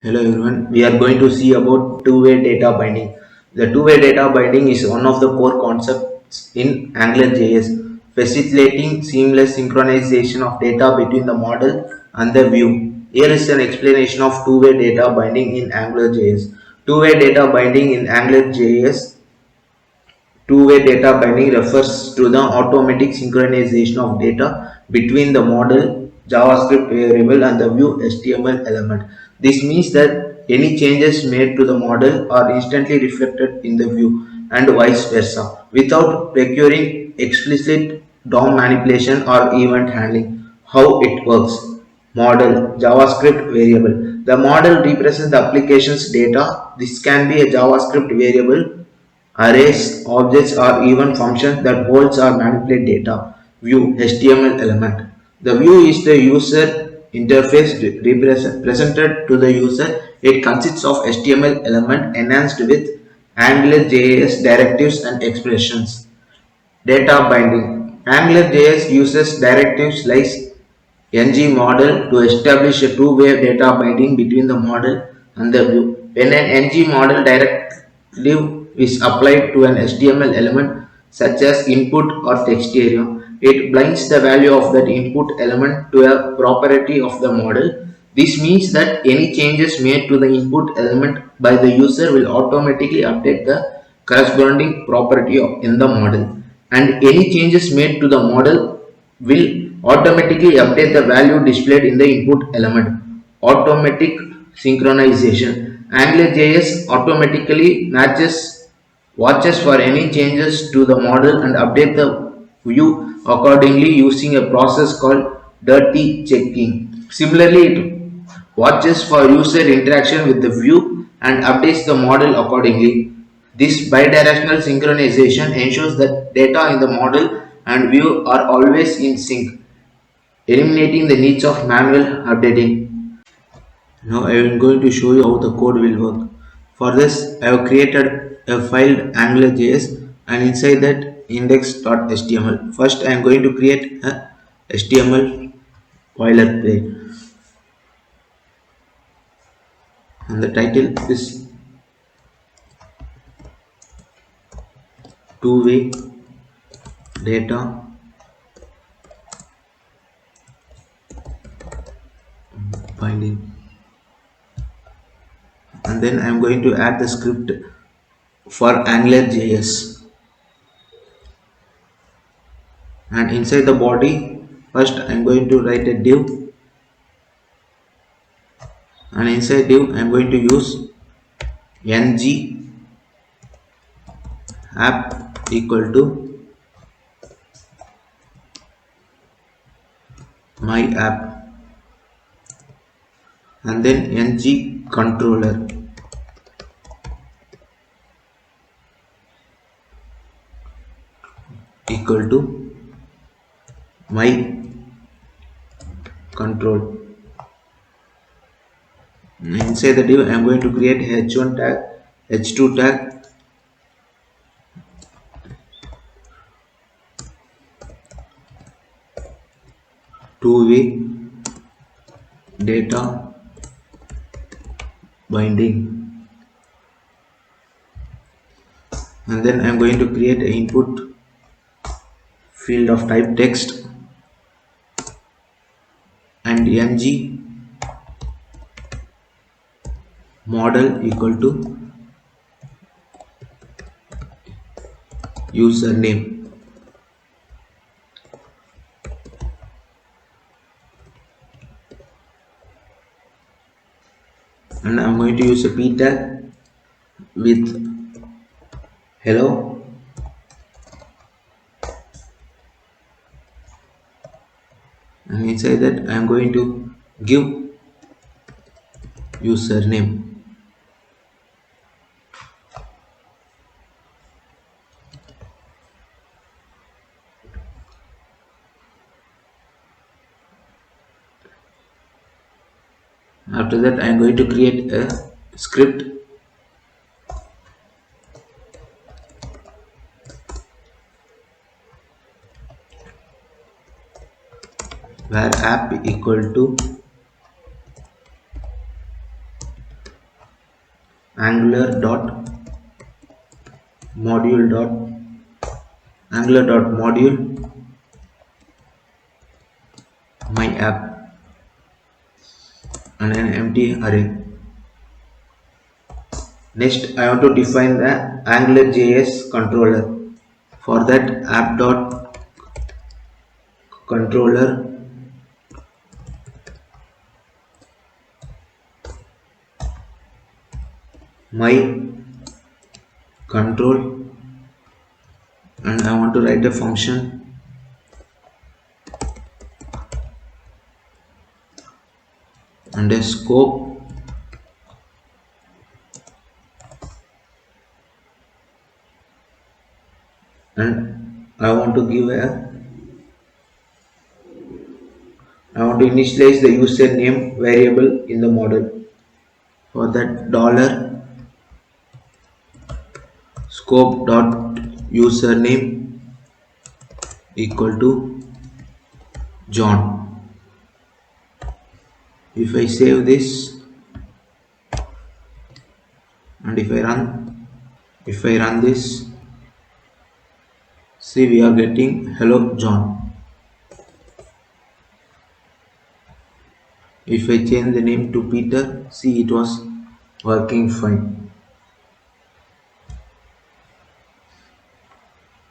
Hello everyone, we are going to see about two-way data binding. The two-way data binding is one of the core concepts in AngularJS, facilitating seamless synchronization of data between the model and the view. Here is an explanation of two-way data binding in AngularJS. Two-way data binding in AngularJS. Two-way data binding refers to the automatic synchronization of data between the model JavaScript variable and the view HTML element. This means that any changes made to the model are instantly reflected in the view and vice versa without requiring explicit DOM manipulation or event handling. How it works. Model JavaScript variable. The model represents the application's data. This can be a JavaScript variable, arrays, objects, or even functions that holds or manipulate data. View HTML element. The view is the user interface presented to the user. It consists of HTML element enhanced with AngularJS directives and expressions. Data binding. AngularJS uses directives like ng model to establish a two-way data binding between the model and the view. When an ng model directive is applied to an HTML element such as input or text area, it binds the value of that input element to a property of the model. This means that any changes made to the input element by the user will automatically update the corresponding property in the model, and any changes made to the model will automatically update the value displayed in the input element. Automatic synchronization. AngularJS automatically watches for any changes to the model and update the view accordingly using a process called dirty checking. Similarly, it watches for user interaction with the view and updates the model accordingly. This bidirectional synchronization ensures that data in the model and view are always in sync, eliminating the needs of manual updating. Now I am going to show you how the code will work. For this, I have created a file AngularJS and inside that index.html. First, I am going to create a HTML boilerplate, and the title is two-way data binding. And then I am going to add the script for AngularJS, and inside the body, first I am going to write a div, and inside div I am going to use ng app equal to my app, and then ng controller equal to my control. Inside the div I am going to create h1 tag, h2 tag, two-way data binding, and then I am going to create an input field of type text and ng model equal to username, and I'm going to use a p tag with hello, and inside that I am going to give username. After that I am going to create a script where app equal to angular dot module dot angular dot module my app and an empty array. Next, I want to define the AngularJS controller. For that, app dot controller my control, and I want to write a function and a scope and I want to initialize the username variable in the model. For that, dollar scope dot username equal to John. If I save this and if I run this, see, we are getting hello John. If I change the name to Peter, see, it was working fine.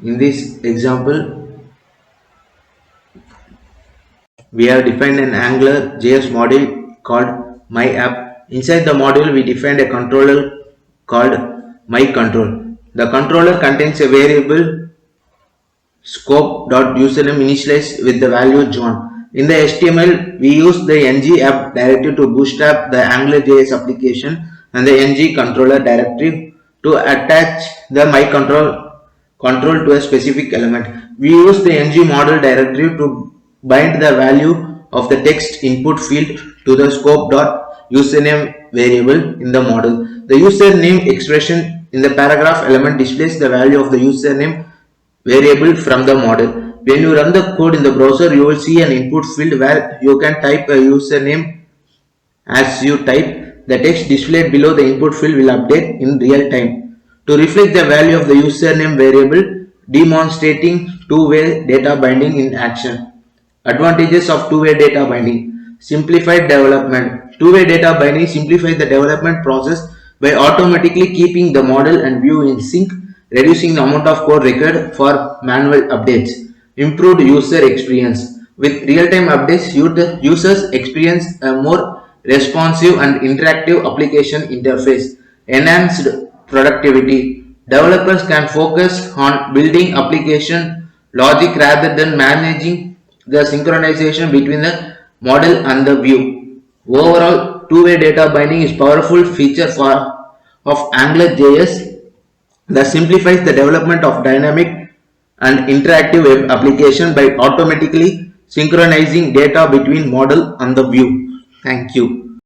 In this example, we have defined an AngularJS module called myApp. Inside the module, we defined a controller called myControl. The controller contains a variable scope.username initialized with the value John. In the HTML, we use the ng app directory to bootstrap the AngularJS application and the ng controller directory to attach the control to a specific element. We use the ng model directory to bind the value of the text input field to the scope.username variable in the model. The username expression in the paragraph element displays the value of the username variable from the model. When you run the code in the browser, you will see an input field where you can type a username. As you type, the text displayed below the input field will update in real time to reflect the value of the username variable, demonstrating two-way data binding in action. Advantages of two-way data binding. Simplified development. Two-way data binding simplifies the development process by automatically keeping the model and view in sync, reducing the amount of code required for manual updates. Improved user experience. With real-time updates, users experience a more responsive and interactive application interface. Enhanced productivity. Developers can focus on building application logic rather than managing the synchronization between the model and the view. Overall, two-way data binding is a powerful feature of AngularJS that simplifies the development of dynamic and interactive web application by automatically synchronizing data between model and the view. Thank you.